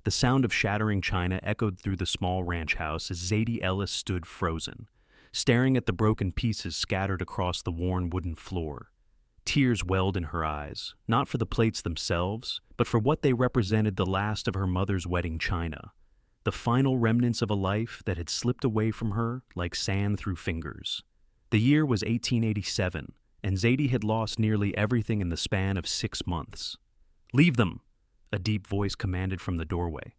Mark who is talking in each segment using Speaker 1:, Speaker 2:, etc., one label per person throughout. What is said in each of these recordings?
Speaker 1: The sound of shattering china echoed through the small ranch house as Zadie Ellis stood frozen, staring at the broken pieces scattered across the worn wooden floor. Tears welled in her eyes, not for the plates themselves, but for what they represented, the last of her mother's wedding china, the final remnants of a life that had slipped away from her like sand through fingers. The year was 1887, and Zadie had lost nearly everything in the span of 6 months. "Leave them!" a deep voice commanded from the doorway.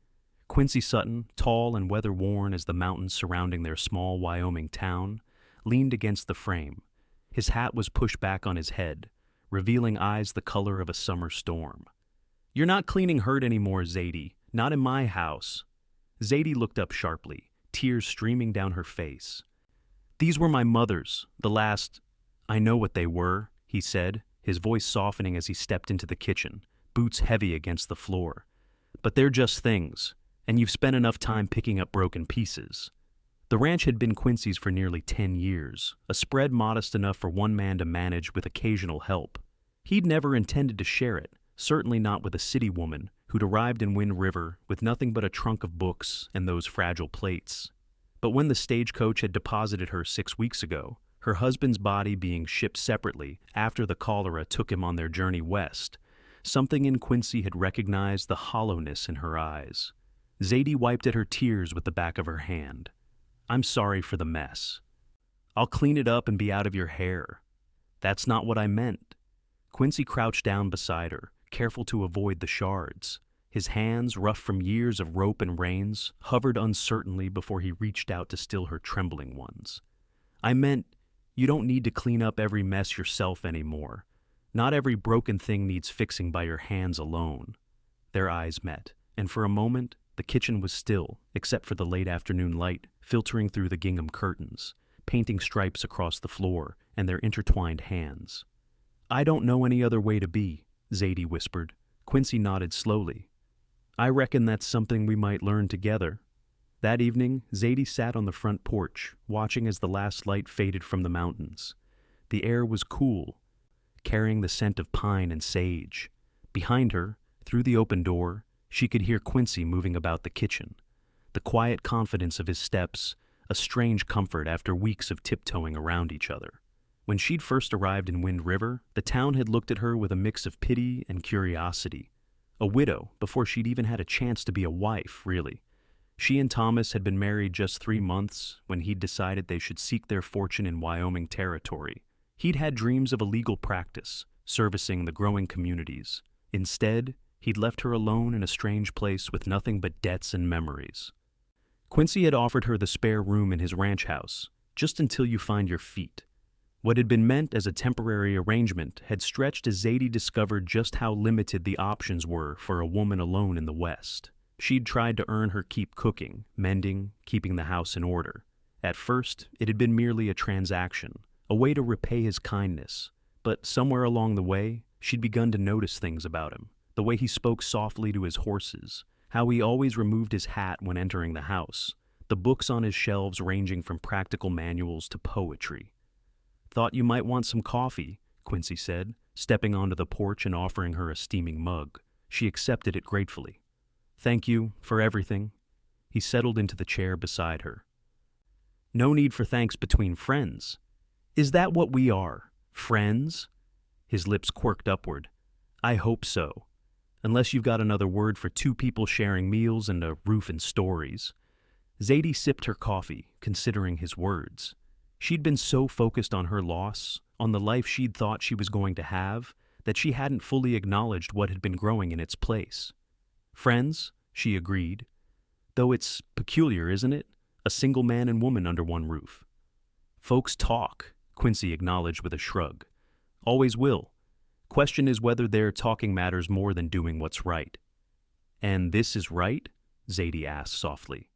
Speaker 1: Quincy Sutton, tall and weather-worn as the mountains surrounding their small Wyoming town, leaned against the frame. His hat was pushed back on his head, revealing eyes the color of a summer storm. "You're not cleaning hurt anymore, Zadie. Not in my house." Zadie looked up sharply, tears streaming down her face. "These were my mother's, the last—" "I know what they were," he said, his voice softening as he stepped into the kitchen, boots heavy against the floor. "But they're just things, and you've spent enough time picking up broken pieces." The ranch had been Quincy's for nearly 10 years, a spread modest enough for one man to manage with occasional help. He'd never intended to share it, certainly not with a city woman who'd arrived in Wind River with nothing but a trunk of books and those fragile plates. But when the stagecoach had deposited her 6 weeks ago, her husband's body being shipped separately after the cholera took him on their journey west, something in Quincy had recognized the hollowness in her eyes. Zadie wiped at her tears with the back of her hand. "I'm sorry for the mess. I'll clean it up and be out of your hair." "That's not what I meant." Quincy crouched down beside her, careful to avoid the shards. His hands, rough from years of rope and reins, hovered uncertainly before he reached out to still her trembling ones. "I meant, you don't need to clean up every mess yourself anymore. Not every broken thing needs fixing by your hands alone." Their eyes met, and for a moment, the kitchen was still, except for the late afternoon light filtering through the gingham curtains, painting stripes across the floor and their intertwined hands. "I don't know any other way to be," Zadie whispered. Quincy nodded slowly. "I reckon that's something we might learn together." That evening, Zadie sat on the front porch, watching as the last light faded from the mountains. The air was cool, carrying the scent of pine and sage. Behind her, through the open door, she could hear Quincy moving about the kitchen. The quiet confidence of his steps, a strange comfort after weeks of tiptoeing around each other. When she'd first arrived in Wind River, the town had looked at her with a mix of pity and curiosity. A widow before she'd even had a chance to be a wife, really. She and Thomas had been married just 3 months when he'd decided they should seek their fortune in Wyoming territory. He'd had dreams of a legal practice, servicing the growing communities. Instead, he'd left her alone in a strange place with nothing but debts and memories. Quincy had offered her the spare room in his ranch house, just until you find your feet. What had been meant as a temporary arrangement had stretched as Zadie discovered just how limited the options were for a woman alone in the West. She'd tried to earn her keep cooking, mending, keeping the house in order. At first, it had been merely a transaction, a way to repay his kindness. But somewhere along the way, she'd begun to notice things about him. The way he spoke softly to his horses, how he always removed his hat when entering the house, the books on his shelves ranging from practical manuals to poetry. "Thought you might want some coffee," Quincy said, stepping onto the porch and offering her a steaming mug. She accepted it gratefully. "Thank you for everything." He settled into the chair beside her. "No need for thanks between friends. Is that what we are? Friends?" His lips quirked upward. "I hope so. Unless you've got another word for 2 people sharing meals and a roof and stories." Zadie sipped her coffee, considering his words. She'd been so focused on her loss, on the life she'd thought she was going to have, that she hadn't fully acknowledged what had been growing in its place. "Friends," she agreed. "Though it's peculiar, isn't it? A single man and woman under one roof." "Folks talk," Quincy acknowledged with a shrug. "Always will. Question is whether their talking matters more than doing what's right." "And this is right?" Zadie asked softly.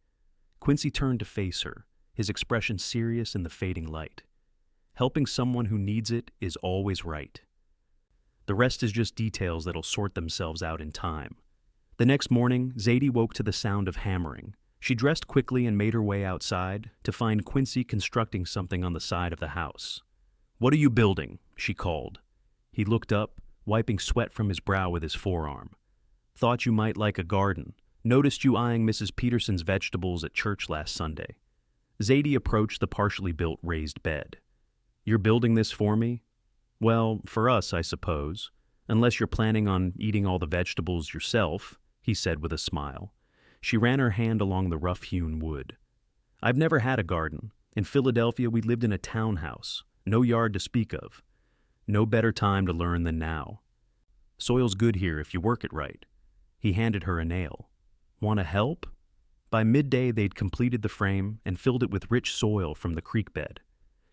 Speaker 1: Quincy turned to face her, his expression serious in the fading light. "Helping someone who needs it is always right. The rest is just details that'll sort themselves out in time." The next morning, Zadie woke to the sound of hammering. She dressed quickly and made her way outside to find Quincy constructing something on the side of the house. "What are you building?" she called. He looked up, wiping sweat from his brow with his forearm. "Thought you might like a garden. Noticed you eyeing Mrs. Peterson's vegetables at church last Sunday. Zadie approached the partially built raised bed. You're building this for me? Well, for us, I suppose. Unless you're planning on eating all the vegetables yourself, he said with a smile. She ran her hand along the rough-hewn wood. I've never had a garden. In Philadelphia, we lived in a townhouse. No yard to speak of. No better time to learn than now. Soil's good here if you work it right. He handed her a nail. Want to help? By midday, they'd completed the frame and filled it with rich soil from the creek bed.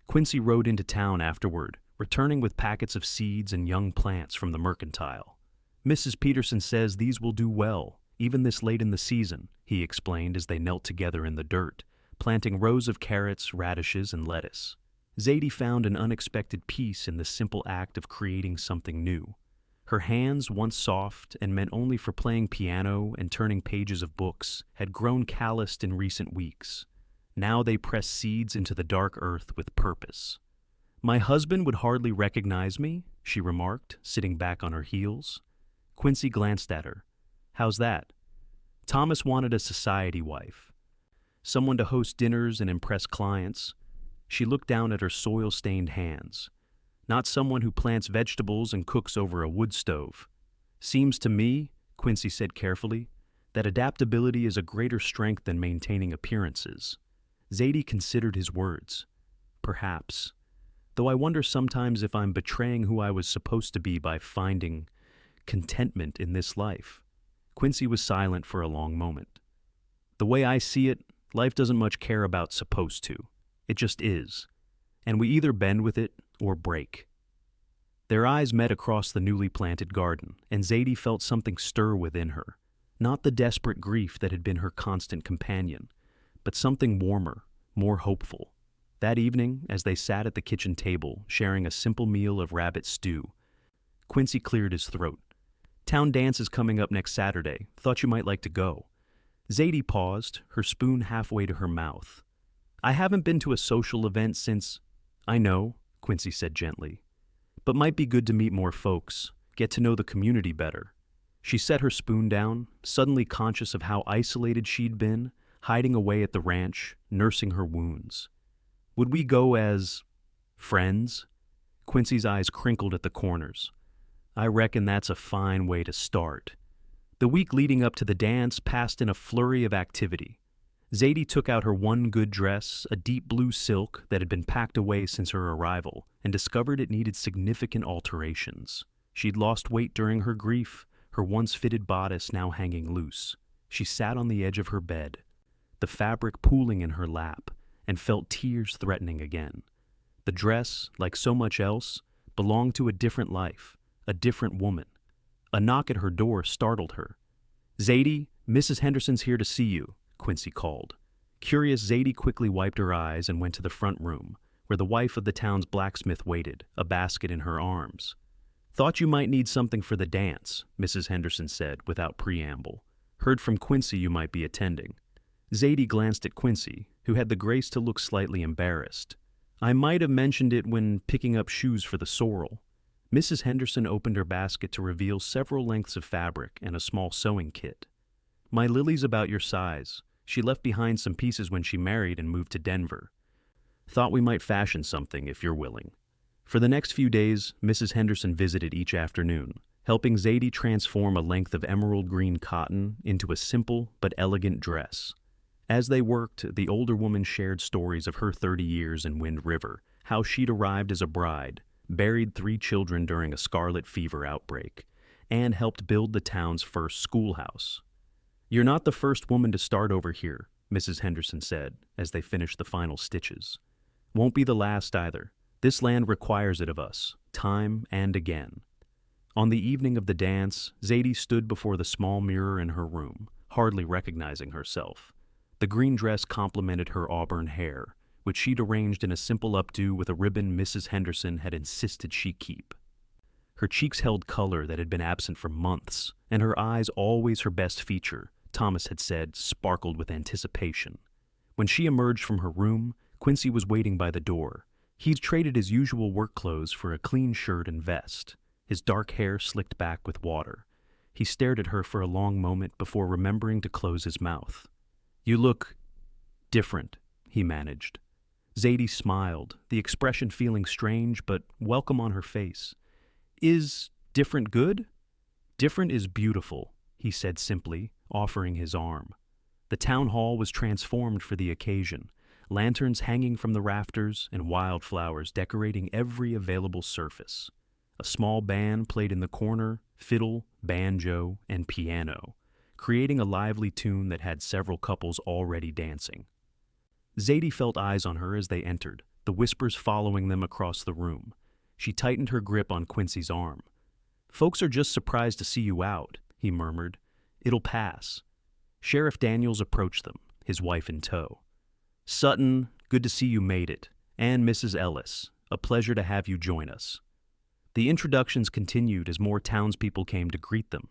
Speaker 1: Quincy rode into town afterward, returning with packets of seeds and young plants from the mercantile. Mrs. Peterson says these will do well, even this late in the season, he explained as they knelt together in the dirt, planting rows of carrots, radishes, and lettuce. Zadie found an unexpected peace in the simple act of creating something new. Her hands, once soft and meant only for playing piano and turning pages of books, had grown calloused in recent weeks. Now they pressed seeds into the dark earth with purpose. My husband would hardly recognize me, she remarked, sitting back on her heels. Quincy glanced at her. How's that? Thomas wanted a society wife. Someone to host dinners and impress clients. She looked down at her soil-stained hands. Not someone who plants vegetables and cooks over a wood stove. Seems to me, Quincy said carefully, that adaptability is a greater strength than maintaining appearances. Zadie considered his words. Perhaps. Though I wonder sometimes if I'm betraying who I was supposed to be by finding contentment in this life. Quincy was silent for a long moment. The way I see it, life doesn't much care about supposed to. It just is. And we either bend with it or break. Their eyes met across the newly planted garden, and Zadie felt something stir within her. Not the desperate grief that had been her constant companion, but something warmer, more hopeful. That evening, as they sat at the kitchen table, sharing a simple meal of rabbit stew, Quincy cleared his throat. Town dance is coming up next Saturday. Thought you might like to go. Zadie paused, her spoon halfway to her mouth. I haven't been to a social event since... I know, Quincy said gently. But might be good to meet more folks, get to know the community better. She set her spoon down, suddenly conscious of how isolated she'd been, hiding away at the ranch, nursing her wounds. Would we go as... friends? Quincy's eyes crinkled at the corners. I reckon that's a fine way to start. The week leading up to the dance passed in a flurry of activity. Zadie took out her one good dress, a deep blue silk that had been packed away since her arrival, and discovered it needed significant alterations. She'd lost weight during her grief, her once fitted bodice now hanging loose. She sat on the edge of her bed, the fabric pooling in her lap, and felt tears threatening again. The dress, like so much else, belonged to a different life, a different woman. A knock at her door startled her. Zadie, Mrs. Henderson's here to see you, Quincy called. Curious, Zadie quickly wiped her eyes and went to the front room, where the wife of the town's blacksmith waited, a basket in her arms. Thought you might need something for the dance, Mrs. Henderson said, without preamble. Heard from Quincy you might be attending. Zadie glanced at Quincy, who had the grace to look slightly embarrassed. I might have mentioned it when picking up shoes for the sorrel. Mrs. Henderson opened her basket to reveal several lengths of fabric and a small sewing kit. My Lily's about your size. She left behind some pieces when she married and moved to Denver. Thought we might fashion something if you're willing. For the next few days, Mrs. Henderson visited each afternoon, helping Zadie transform a length of emerald green cotton into a simple but elegant dress. As they worked, the older woman shared stories of her 30 years in Wind River, how she'd arrived as a bride, buried 3 children during a scarlet fever outbreak, and helped build the town's first schoolhouse. You're not the first woman to start over here, Mrs. Henderson said, as they finished the final stitches. Won't be the last either. This land requires it of us, time and again. On the evening of the dance, Zadie stood before the small mirror in her room, hardly recognizing herself. The green dress complemented her auburn hair, which she'd arranged in a simple updo with a ribbon Mrs. Henderson had insisted she keep. Her cheeks held color that had been absent for months, and her eyes, always her best feature, Thomas had said, sparkled with anticipation. When she emerged from her room, Quincy was waiting by the door. He'd traded his usual work clothes for a clean shirt and vest, his dark hair slicked back with water. He stared at her for a long moment before remembering to close his mouth. "You look different," he managed. Zadie smiled, the expression feeling strange but welcome on her face. "Is different good?" "Different is beautiful," he said simply, offering his arm. The town hall was transformed for the occasion, lanterns hanging from the rafters and wildflowers decorating every available surface. A small band played in the corner, fiddle, banjo, and piano, creating a lively tune that had several couples already dancing. Zadie felt eyes on her as they entered, the whispers following them across the room. She tightened her grip on Quincy's arm. "Folks are just surprised to see you out," he murmured. "It'll pass." Sheriff Daniels approached them, his wife in tow. "Sutton, good to see you made it. And Mrs. Ellis, a pleasure to have you join us." The introductions continued as more townspeople came to greet them.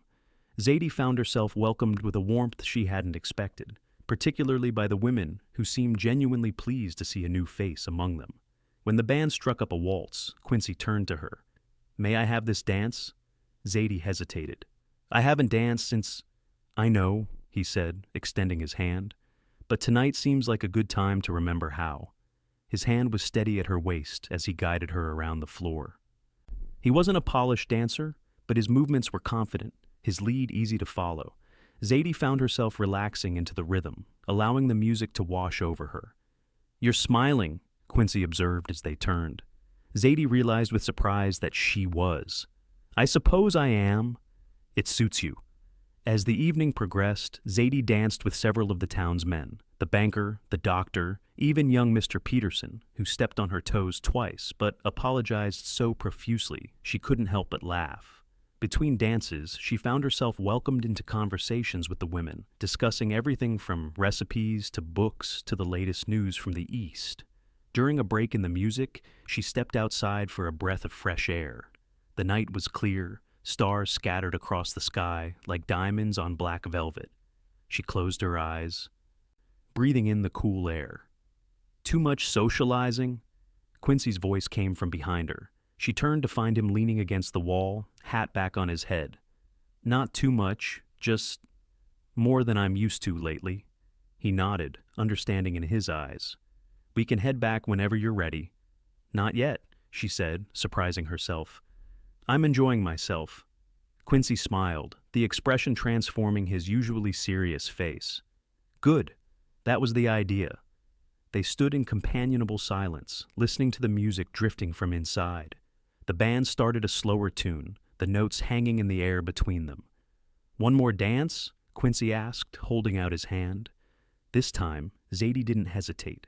Speaker 1: Zadie found herself welcomed with a warmth she hadn't expected, particularly by the women who seemed genuinely pleased to see a new face among them. When the band struck up a waltz, Quincy turned to her. "May I have this dance?" Zadie hesitated. "I haven't danced since—" "I know," he said, extending his hand, "but tonight seems like a good time to remember how." His hand was steady at her waist as he guided her around the floor. He wasn't a polished dancer, but his movements were confident, his lead easy to follow. Zadie found herself relaxing into the rhythm, allowing the music to wash over her. "You're smiling," Quincy observed as they turned. Zadie realized with surprise that she was. "I suppose I am." "It suits you." As the evening progressed, Zadie danced with several of the town's men, the banker, the doctor, even young Mr. Peterson, who stepped on her toes twice, but apologized so profusely she couldn't help but laugh. Between dances, she found herself welcomed into conversations with the women, discussing everything from recipes to books to the latest news from the East. During a break in the music, she stepped outside for a breath of fresh air. The night was clear, stars scattered across the sky like diamonds on black velvet. She closed her eyes, breathing in the cool air. "Too much socializing?" Quincy's voice came from behind her. She turned to find him leaning against the wall, hat back on his head. "Not too much, just more than I'm used to lately." He nodded, understanding in his eyes. "We can head back whenever you're ready." "Not yet," she said, surprising herself. "I'm enjoying myself." Quincy smiled, the expression transforming his usually serious face. "Good. That was the idea." They stood in companionable silence, listening to the music drifting from inside. The band started a slower tune, the notes hanging in the air between them. "One more dance?" Quincy asked, holding out his hand. This time, Zadie didn't hesitate.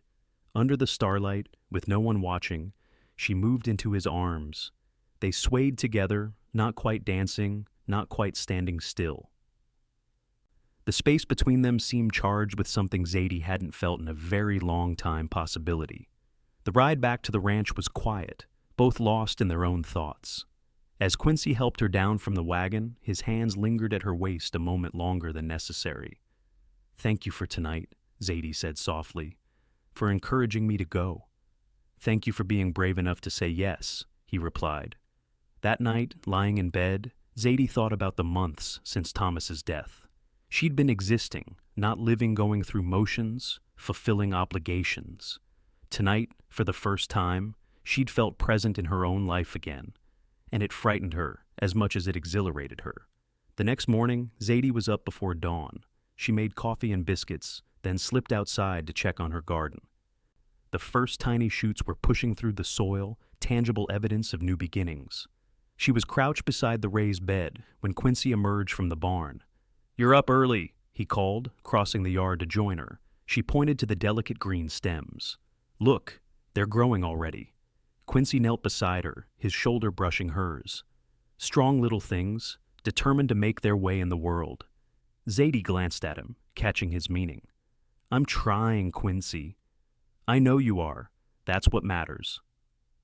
Speaker 1: Under the starlight, with no one watching, she moved into his arms. They swayed together, not quite dancing, not quite standing still. The space between them seemed charged with something Zadie hadn't felt in a very long time possibility. The ride back to the ranch was quiet, both lost in their own thoughts. As Quincy helped her down from the wagon, his hands lingered at her waist a moment longer than necessary. "Thank you for tonight," Zadie said softly, "for encouraging me to go." "Thank you for being brave enough to say yes," he replied. That night, lying in bed, Zadie thought about the months since Thomas's death. She'd been existing, not living, going through motions, fulfilling obligations. Tonight, for the first time, she'd felt present in her own life again, and it frightened her as much as it exhilarated her. The next morning, Zadie was up before dawn. She made coffee and biscuits, then slipped outside to check on her garden. The first tiny shoots were pushing through the soil, tangible evidence of new beginnings. She was crouched beside the raised bed when Quincy emerged from the barn. "You're up early," he called, crossing the yard to join her. She pointed to the delicate green stems. "Look, they're growing already." Quincy knelt beside her, his shoulder brushing hers. Strong little things, determined to make their way in the world. Zadie glanced at him, catching his meaning. "I'm trying, Quincy." "I know you are. That's what matters."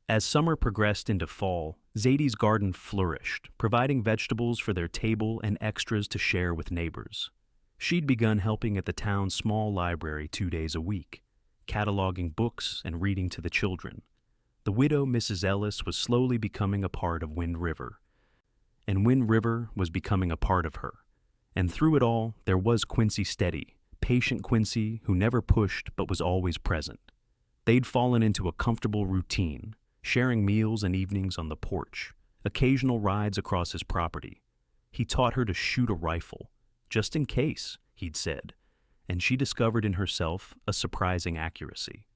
Speaker 1: As summer progressed into fall, Zadie's garden flourished, providing vegetables for their table and extras to share with neighbors. She'd begun helping at the town's small library 2 days a week, cataloging books and reading to the children. The widow, Mrs. Ellis, was slowly becoming a part of Wind River. and Wind River was becoming a part of her. And through it all, there was Quincy Steady, patient Quincy who never pushed but was always present. They'd fallen into a comfortable routine, sharing meals and evenings on the porch, occasional rides across his property. He taught her to shoot a rifle, just in case, he'd said, and she discovered in herself a surprising accuracy.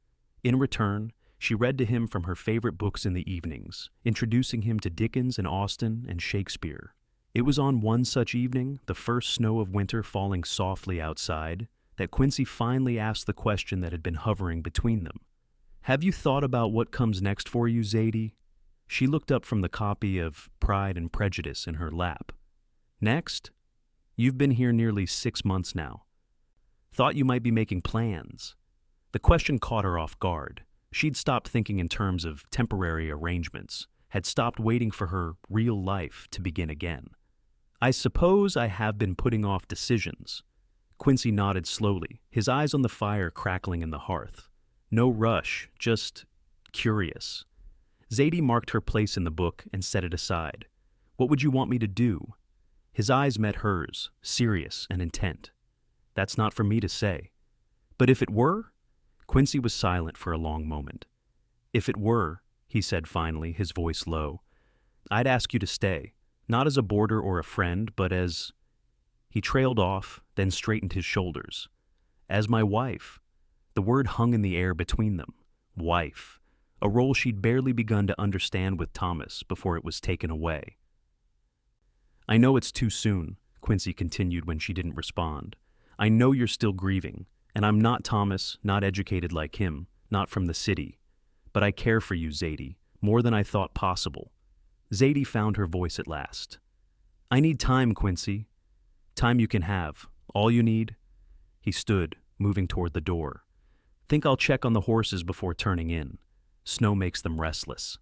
Speaker 1: In return, she read to him from her favorite books in the evenings, introducing him to Dickens and Austen and Shakespeare. It was on one such evening, the first snow of winter falling softly outside, that Quincy finally asked the question that had been hovering between them. "Have you thought about what comes next for you, Zadie?" She looked up from the copy of Pride and Prejudice in her lap. "Next? You've been here nearly 6 months now. Thought you might be making plans." The question caught her off guard. She'd stopped thinking in terms of temporary arrangements, had stopped waiting for her real life to begin again. "I suppose I have been putting off decisions." Quincy nodded slowly, his eyes on the fire crackling in the hearth. No rush, just curious. Zadie marked her place in the book and set it aside. "What would you want me to do?" His eyes met hers, serious and intent. "That's not for me to say." "But if it were?" Quincy was silent for a long moment. "If it were," he said finally, his voice low, "I'd ask you to stay. Not as a boarder or a friend, but as—" He trailed off, then straightened his shoulders. "As my wife." The word hung in the air between them. Wife. A role she'd barely begun to understand with Thomas before it was taken away. "I know it's too soon," Quincy continued when she didn't respond. "I know you're still grieving, and I'm not Thomas, not educated like him, not from the city. But I care for you, Zadie, more than I thought possible." Zadie found her voice at last. "I need time, Quincy. Time you can have. All you need." He stood, moving toward the door. "Think I'll check on the horses before turning in. Snow makes them restless."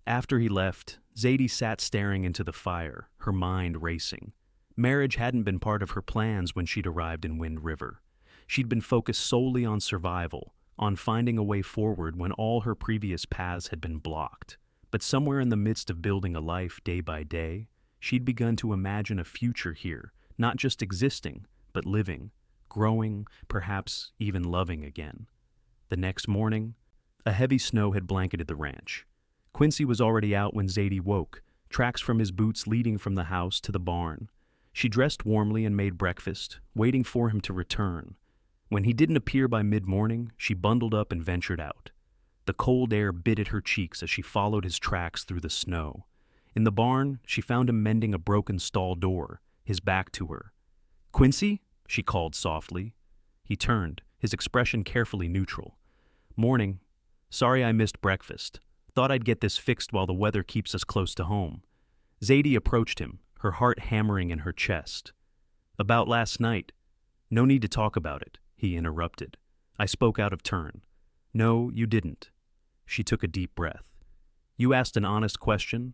Speaker 1: After he left, Zadie sat staring into the fire, her mind racing. Marriage hadn't been part of her plans when she'd arrived in Wind River. She'd been focused solely on survival, on finding a way forward when all her previous paths had been blocked. But somewhere in the midst of building a life day by day, she'd begun to imagine a future here, not just existing, but living, growing, perhaps even loving again. The next morning, a heavy snow had blanketed the ranch. Quincy was already out when Zadie woke, tracks from his boots leading from the house to the barn. She dressed warmly and made breakfast, waiting for him to return. When he didn't appear by mid-morning, she bundled up and ventured out. The cold air bit at her cheeks as she followed his tracks through the snow. In the barn, she found him mending a broken stall door, his back to her. "Quincy?" she called softly. He turned, his expression carefully neutral. "Morning. Sorry I missed breakfast. Thought I'd get this fixed while the weather keeps us close to home." Zadie approached him, her heart hammering in her chest. "About last night." "No need to talk about it," he interrupted. "I spoke out of turn." "No, you didn't." She took a deep breath. "You asked an honest question,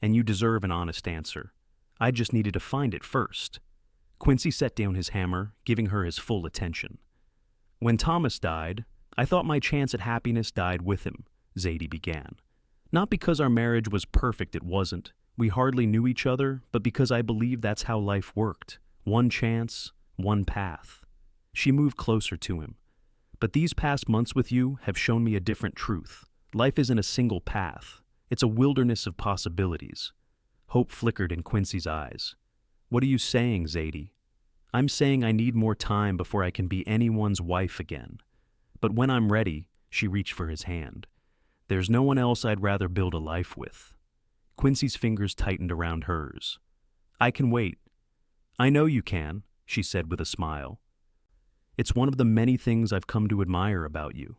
Speaker 1: and you deserve an honest answer. I just needed to find it first." Quincy set down his hammer, giving her his full attention. "When Thomas died, I thought my chance at happiness died with him," Zadie began. "Not because our marriage was perfect, it wasn't. We hardly knew each other, but because I believed that's how life worked. One chance, one path." She moved closer to him. "But these past months with you have shown me a different truth. Life isn't a single path. It's a wilderness of possibilities." Hope flickered in Quincy's eyes. "What are you saying, Zadie?" "I'm saying I need more time before I can be anyone's wife again. But when I'm ready," she reached for his hand, "there's no one else I'd rather build a life with." Quincy's fingers tightened around hers. "I can wait." "I know you can," she said with a smile. "It's one of the many things I've come to admire about you."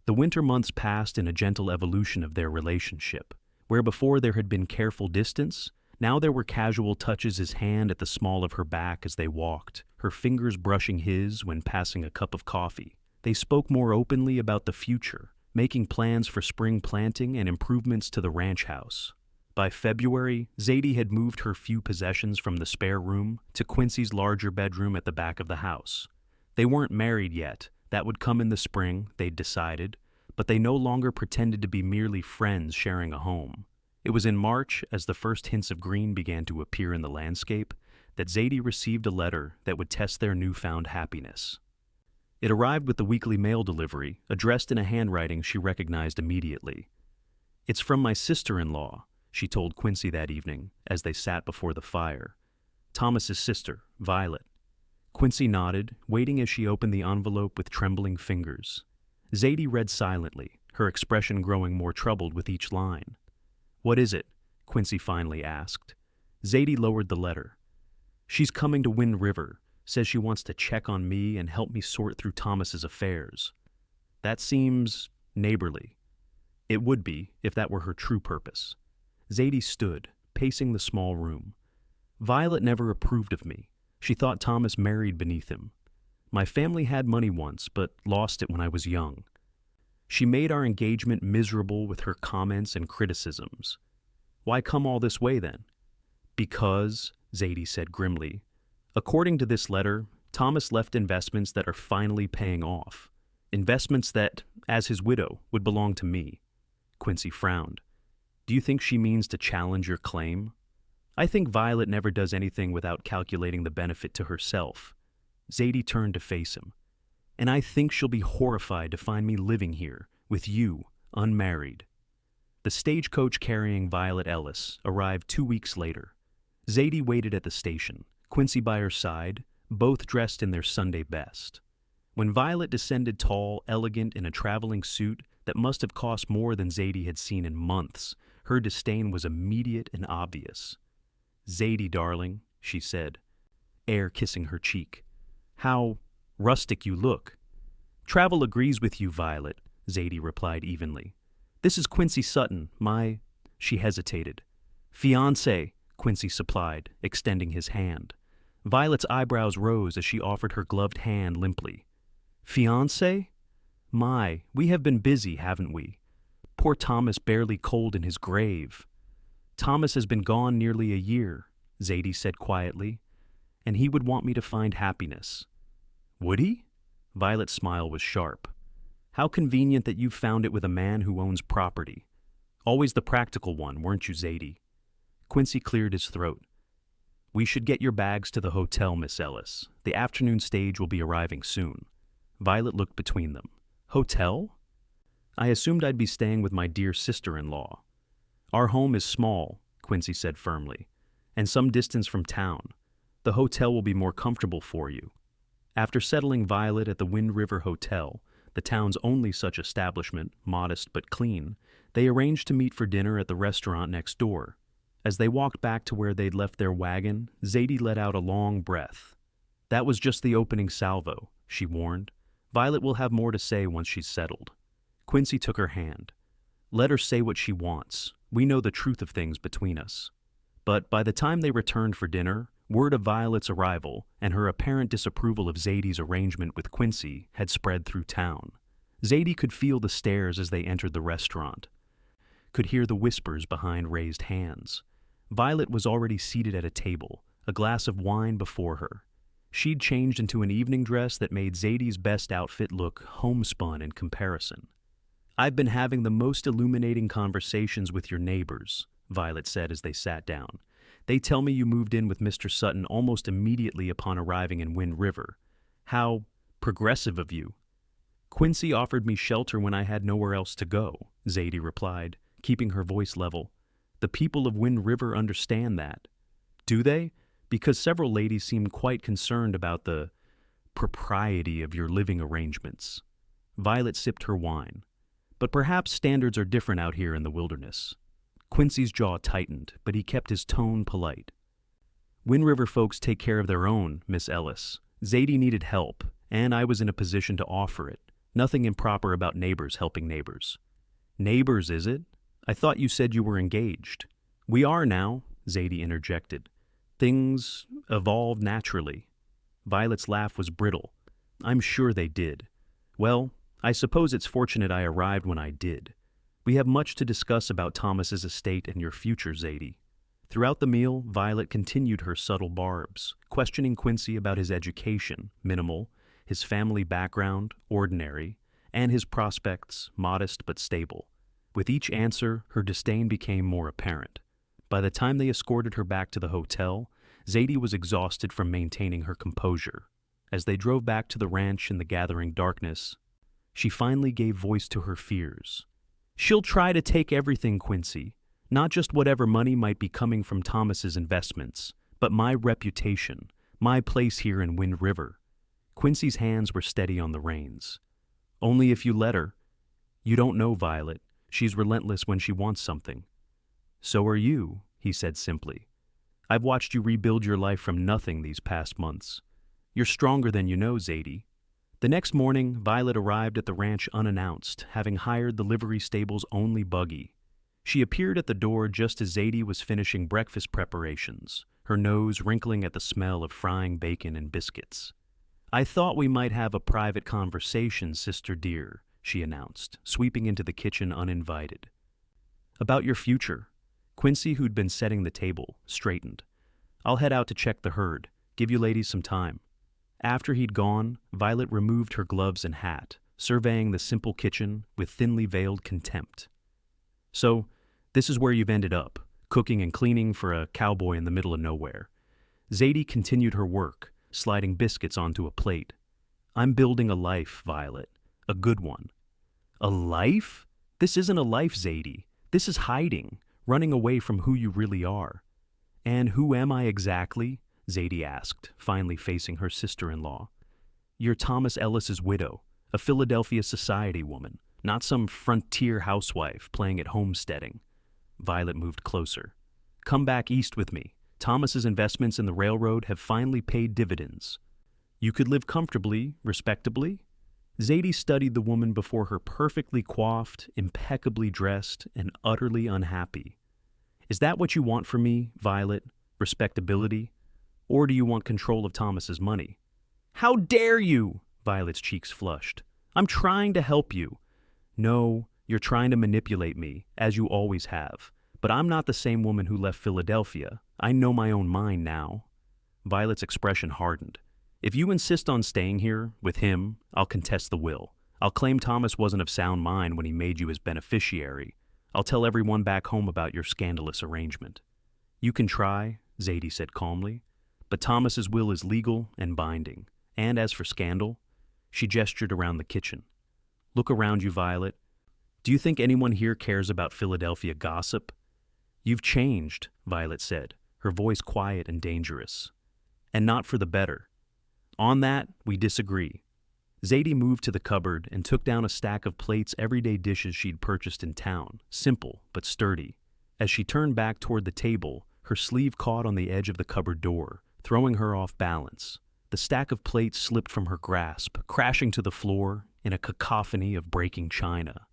Speaker 1: The winter months passed in a gentle evolution of their relationship. Where before there had been careful distance, now there were casual touches his hand at the small of her back as they walked, her fingers brushing his when passing a cup of coffee. They spoke more openly about the future, making plans for spring planting and improvements to the ranch house. By February, Zadie had moved her few possessions from the spare room to Quincy's larger bedroom at the back of the house. They weren't married yet. That would come in the spring, they'd decided, but they no longer pretended to be merely friends sharing a home. It was in March, as the first hints of green began to appear in the landscape, that Zadie received a letter that would test their newfound happiness. It arrived with the weekly mail delivery, addressed in a handwriting she recognized immediately. "It's from my sister-in-law," she told Quincy that evening as they sat before the fire. "Thomas's sister, Violet." Quincy nodded, waiting as she opened the envelope with trembling fingers. Zadie read silently, her expression growing more troubled with each line. "What is it?" Quincy finally asked. Zadie lowered the letter. "She's coming to Wind River, says she wants to check on me and help me sort through Thomas's affairs. That seems neighborly. It would be, if that were her true purpose." Zadie stood, pacing the small room. "Violet never approved of me. She thought Thomas married beneath him. My family had money once, but lost it when I was young. She made our engagement miserable with her comments and criticisms. Why come all this way then?" "Because," Zadie said grimly, "according to this letter, Thomas left investments that are finally paying off. Investments that, as his widow, would belong to me." Quincy frowned. "Do you think she means to challenge your claim?" "I think Violet never does anything without calculating the benefit to herself." Zadie turned to face him. "And I think she'll be horrified to find me living here, with you, unmarried." The stagecoach carrying Violet Ellis arrived 2 weeks later. Zadie waited at the station, Quincy by her side, both dressed in their Sunday best. When Violet descended tall, elegant, in a traveling suit that must have cost more than Zadie had seen in months, her disdain was immediate and obvious. "Zadie, darling," she said, air kissing her cheek. "How rustic you look." "Travel agrees with you, Violet," Zadie replied evenly. "This is Quincy Sutton, my—" She hesitated. "Fiancé," Quincy supplied, extending his hand. Violet's eyebrows rose as she offered her gloved hand limply. "Fiancé? My, we have been busy, haven't we? Poor Thomas barely cold in his grave." "Thomas has been gone nearly a year," Zadie said quietly, "and he would want me to find happiness." "Would he?" Violet's smile was sharp. "How convenient that you found it with a man who owns property. Always the practical one, weren't you, Zadie?" Quincy cleared his throat. "We should get your bags to the hotel, Miss Ellis. The afternoon stage will be arriving soon." Violet looked between them. "Hotel?" "I assumed I'd be staying with my dear sister-in-law." "Our home is small," Quincy said firmly, "and some distance from town. The hotel will be more comfortable for you." After settling Violet at the Wind River Hotel, the town's only such establishment, modest but clean, they arranged to meet for dinner at the restaurant next door. As they walked back to where they'd left their wagon, Zadie let out a long breath. "That was just the opening salvo," she warned. "Violet will have more to say once she's settled." Quincy took her hand. "Let her say what she wants. We know the truth of things between us." But by the time they returned for dinner, word of Violet's arrival and her apparent disapproval of Zadie's arrangement with Quincy had spread through town. Zadie could feel the stares as they entered the restaurant, could hear the whispers behind raised hands. Violet was already seated at a table, a glass of wine before her. She'd changed into an evening dress that made Zadie's best outfit look homespun in comparison. "I've been having the most illuminating conversations with your neighbors," Violet said as they sat down. "They tell me you moved in with Mr. Sutton almost immediately upon arriving in Wind River. How progressive of you." "Quincy offered me shelter when I had nowhere else to go," Zadie replied, keeping her voice level. "The people of Wind River understand that." "Do they? Because several ladies seemed quite concerned about the propriety of your living arrangements." Violet sipped her wine. "But perhaps standards are different out here in the wilderness." Quincy's jaw tightened, but he kept his tone polite. "Wind River folks take care of their own, Miss Ellis. Zadie needed help, and I was in a position to offer it. Nothing improper about neighbors helping neighbors." "Neighbors, is it? I thought you said you were engaged." "We are now," Zadie interjected. "Things evolved naturally." Violet's laugh was brittle. "I'm sure they did. Well, I suppose it's fortunate I arrived when I did. We have much to discuss about Thomas's estate and your future, Zadie." Throughout the meal, Violet continued her subtle barbs, questioning Quincy about his education, minimal, his family background, ordinary, and his prospects, modest but stable. With each answer, her disdain became more apparent. By the time they escorted her back to the hotel, Zadie was exhausted from maintaining her composure. As they drove back to the ranch in the gathering darkness, she finally gave voice to her fears. "She'll try to take everything, Quincy. Not just whatever money might be coming from Thomas's investments, but my reputation, my place here in Wind River." Quincy's hands were steady on the reins. "Only if you let her. You don't know Violet. She's relentless when she wants something." "So are you," he said simply. "I've watched you rebuild your life from nothing these past months. You're stronger than you know, Zadie." The next morning, Violet arrived at the ranch unannounced, having hired the livery stable's only buggy. She appeared at the door just as Zadie was finishing breakfast preparations, her nose wrinkling at the smell of frying bacon and biscuits. "I thought we might have a private conversation, sister dear," she announced, sweeping into the kitchen uninvited. "About your future." Quincy, who'd been setting the table, straightened. "I'll head out to check the herd. Give you ladies some time." After he'd gone, Violet removed her gloves and hat, surveying the simple kitchen with thinly veiled contempt. "So, this is where you've ended up, cooking and cleaning for a cowboy in the middle of nowhere." Zadie continued her work, sliding biscuits onto a plate. "I'm building a life, Violet. A good one." "A life? This isn't a life, Zadie. This is hiding, running away from who you really are." "And who am I exactly?" Zadie asked, finally facing her sister-in-law. "You're Thomas Ellis's widow, a Philadelphia society woman, not some frontier housewife playing at homesteading." Violet moved closer. "Come back east with me. Thomas's investments in the railroad have finally paid dividends. You could live comfortably, respectably." Zadie studied the woman before her, perfectly coiffed, impeccably dressed, and utterly unhappy. "Is that what you want from me, Violet? Respectability? Or do you want control of Thomas's money?" "How dare you!" Violet's cheeks flushed. "I'm trying to help you." "No, you're trying to manipulate me, as you always have. But I'm not the same woman who left Philadelphia. I know my own mind now." Violet's expression hardened. "If you insist on staying here, with him, I'll contest the will. I'll claim Thomas wasn't of sound mind when he made you his beneficiary. I'll tell everyone back home about your scandalous arrangement." "You can try," Zadie said calmly. "But Thomas's will is legal and binding. And as for scandal," she gestured around the kitchen. "Look around you, Violet. Do you think anyone here cares about Philadelphia gossip?" "You've changed," Violet said, her voice quiet and dangerous. "And not for the better." "On that, we disagree." Zadie moved to the cupboard and took down a stack of plates, everyday dishes she'd purchased in town, simple but sturdy. As she turned back toward the table, her sleeve caught on the edge of the cupboard door, throwing her off balance. The stack of plates slipped from her grasp, crashing to the floor in a cacophony of breaking china.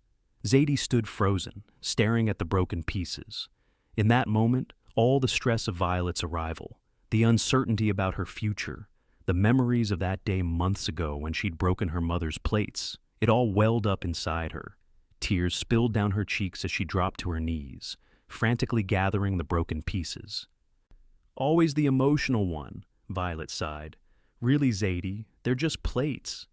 Speaker 1: Zadie stood frozen, staring at the broken pieces. In that moment, all the stress of Violet's arrival, the uncertainty about her future, the memories of that day months ago when she'd broken her mother's plates, it all welled up inside her. Tears spilled down her cheeks as she dropped to her knees, frantically gathering the broken pieces. "Always the emotional one," Violet sighed. "Really, Zadie, they're just plates."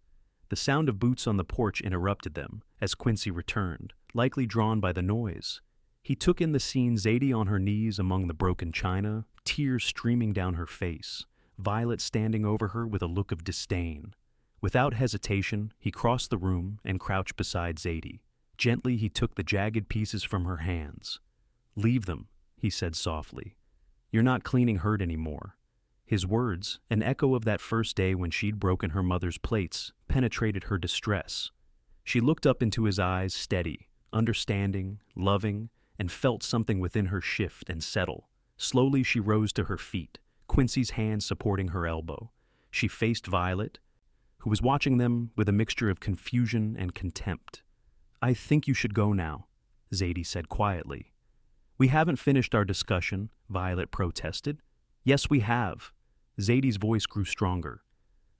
Speaker 1: The sound of boots on the porch interrupted them as Quincy returned, likely drawn by the noise. He took in the scene, Zadie on her knees among the broken china, tears streaming down her face, Violet standing over her with a look of disdain. Without hesitation, he crossed the room and crouched beside Zadie. Gently, he took the jagged pieces from her hands. "Leave them," he said softly. "You're not cleaning herd anymore." His words, an echo of that first day when she'd broken her mother's plates, penetrated her distress. She looked up into his eyes, steady, understanding, loving, and felt something within her shift and settle. Slowly she rose to her feet, Quincy's hand supporting her elbow. She faced Violet, who was watching them with a mixture of confusion and contempt. "I think you should go now," Zadie said quietly. "We haven't finished our discussion," Violet protested. "Yes, we have." Zadie's voice grew stronger.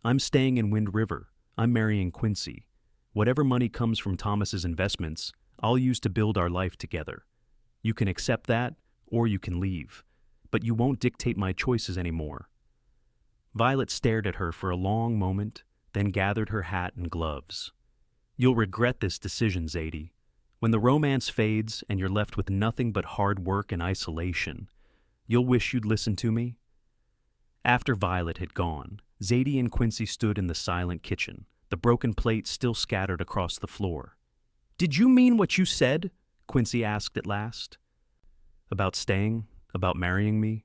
Speaker 1: "I'm staying in Wind River. I'm marrying Quincy. Whatever money comes from Thomas's investments, I'll use to build our life together. You can accept that, or you can leave. But you won't dictate my choices anymore." Violet stared at her for a long moment, then gathered her hat and gloves. "You'll regret this decision, Zadie. When the romance fades and you're left with nothing but hard work and isolation, you'll wish you'd listened to me? After Violet had gone, Zadie and Quincy stood in the silent kitchen, the broken plates still scattered across the floor. "Did you mean what you said?" Quincy asked at last. "About staying? About marrying me?"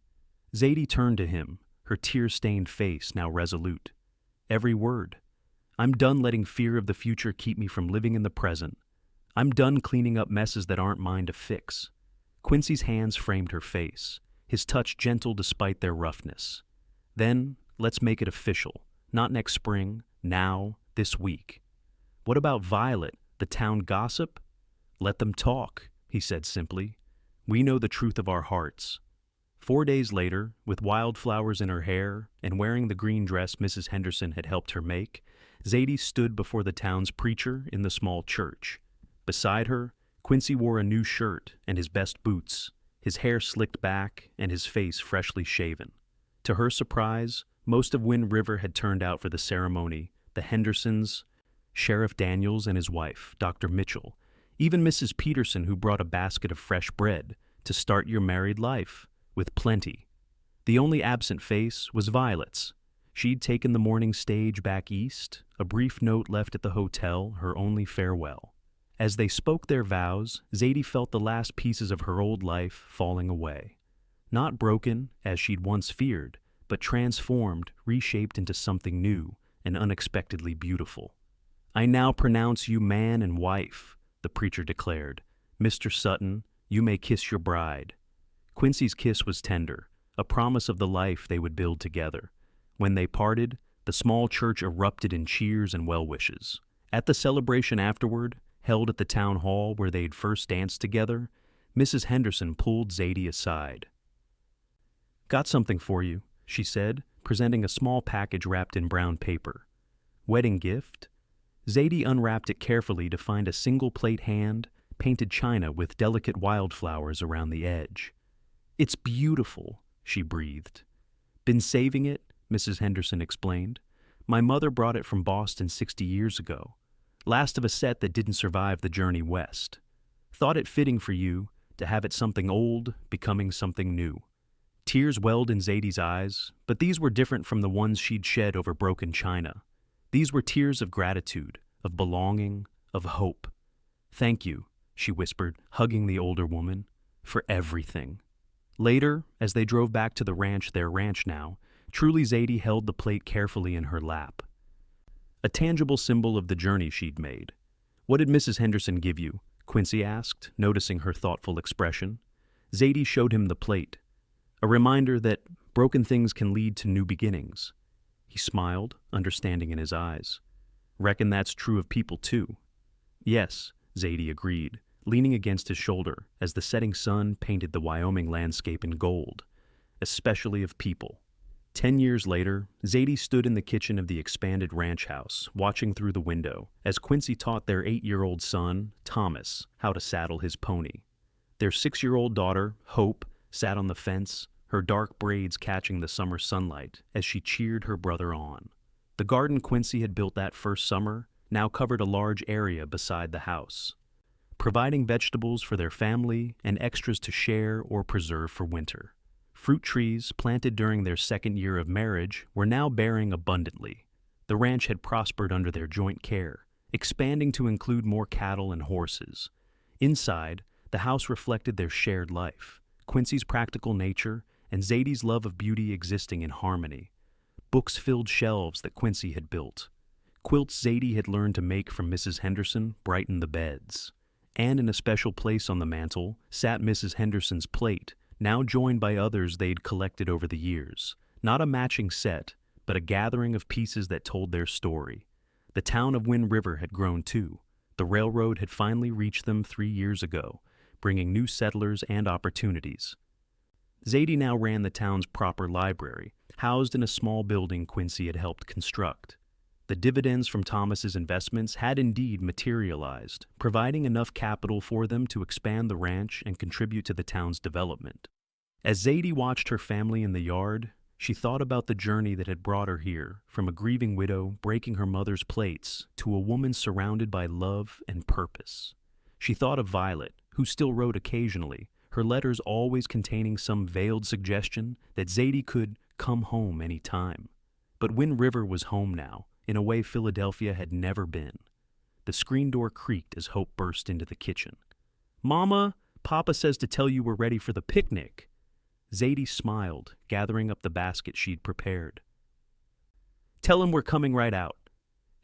Speaker 1: Zadie turned to him, her tear-stained face now resolute. "Every word. I'm done letting fear of the future keep me from living in the present. I'm done cleaning up messes that aren't mine to fix." Quincy's hands framed her face, his touch gentle despite their roughness. "Then, let's make it official. Not next spring, now, this week." "What about Violet, the town gossip?" "Let them talk," he said simply. "We know the truth of our hearts." 4 days later, with wildflowers in her hair and wearing the green dress Mrs. Henderson had helped her make, Zadie stood before the town's preacher in the small church. Beside her, Quincy wore a new shirt and his best boots, his hair slicked back and his face freshly shaven. To her surprise, most of Wind River had turned out for the ceremony: the Hendersons, Sheriff Daniels and his wife, Dr. Mitchell, even Mrs. Peterson, who brought a basket of fresh bread to start your married life, with plenty. The only absent face was Violet's. She'd taken the morning stage back east, a brief note left at the hotel, her only farewell. As they spoke their vows, Zadie felt the last pieces of her old life falling away. Not broken, as she'd once feared, but transformed, reshaped into something new and unexpectedly beautiful. "I now pronounce you man and wife," the preacher declared. "Mr. Sutton, you may kiss your bride." Quincy's kiss was tender, a promise of the life they would build together. When they parted, the small church erupted in cheers and well-wishes. At the celebration afterward, held at the town hall where they'd first danced together, Mrs. Henderson pulled Zadie aside. "Got something for you," she said, presenting a small package wrapped in brown paper. "Wedding gift?" Zadie unwrapped it carefully to find a single-plate hand, painted china with delicate wildflowers around the edge. "It's beautiful," she breathed. "Been saving it," Mrs. Henderson explained. "My mother brought it from Boston 60 years ago. Last of a set that didn't survive the journey west. Thought it fitting for you to have it something old becoming something new." Tears welled in Zadie's eyes, but these were different from the ones she'd shed over broken china. These were tears of gratitude, of belonging, of hope. "Thank you," she whispered, hugging the older woman, "for everything." Later, as they drove back to the ranch, their ranch now, truly Zadie held the plate carefully in her lap. A tangible symbol of the journey she'd made. "What did Mrs. Henderson give you?" Quincy asked, noticing her thoughtful expression. Zadie showed him the plate. A reminder that broken things can lead to new beginnings. He smiled, understanding in his eyes. "Reckon that's true of people too." "Yes," Zadie agreed, leaning against his shoulder as the setting sun painted the Wyoming landscape in gold, especially of people. 10 years later, Zadie stood in the kitchen of the expanded ranch house, watching through the window, as Quincy taught their 8-year-old son, Thomas, how to saddle his pony. Their 6-year-old daughter, Hope, sat on the fence, her dark braids catching the summer sunlight as she cheered her brother on. The garden Quincy had built that first summer now covered a large area beside the house, providing vegetables for their family and extras to share or preserve for winter. Fruit trees, planted during their second year of marriage, were now bearing abundantly. The ranch had prospered under their joint care, expanding to include more cattle and horses. Inside, the house reflected their shared life, Quincy's practical nature and Zadie's love of beauty existing in harmony. Books filled shelves that Quincy had built. Quilts Zadie had learned to make from Mrs. Henderson brightened the beds. And in a special place on the mantel sat Mrs. Henderson's plate, now joined by others they'd collected over the years. Not a matching set, but a gathering of pieces that told their story. The town of Wind River had grown too. The railroad had finally reached them 3 years ago, bringing new settlers and opportunities. Zadie now ran the town's proper library, housed in a small building Quincy had helped construct. The dividends from Thomas's investments had indeed materialized, providing enough capital for them to expand the ranch and contribute to the town's development. As Zadie watched her family in the yard, she thought about the journey that had brought her here, from a grieving widow breaking her mother's plates to a woman surrounded by love and purpose. She thought of Violet, who still wrote occasionally, her letters always containing some veiled suggestion that Zadie could come home any time. But Wind River was home now, in a way Philadelphia had never been. The screen door creaked as Hope burst into the kitchen. "Mama, Papa says to tell you we're ready for the picnic." Zadie smiled, gathering up the basket she'd prepared. "Tell him we're coming right out."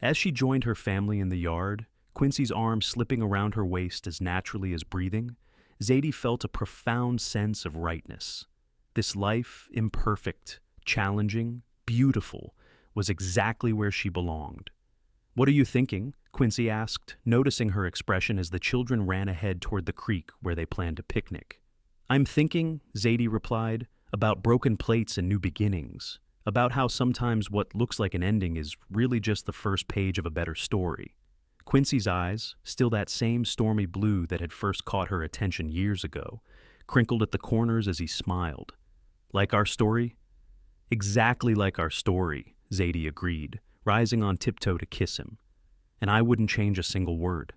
Speaker 1: As she joined her family in the yard, Quincy's arm slipping around her waist as naturally as breathing, Zadie felt a profound sense of rightness. This life, imperfect, challenging, beautiful, was exactly where she belonged. "What are you thinking?" Quincy asked, noticing her expression as the children ran ahead toward the creek where they planned to picnic. "I'm thinking," Zadie replied, "about broken plates and new beginnings, about how sometimes what looks like an ending is really just the first page of a better story." Quincy's eyes, still that same stormy blue that had first caught her attention years ago, crinkled at the corners as he smiled. "Like our story?" "Exactly like our story," Zadie agreed, rising on tiptoe to kiss him. "And I wouldn't change a single word."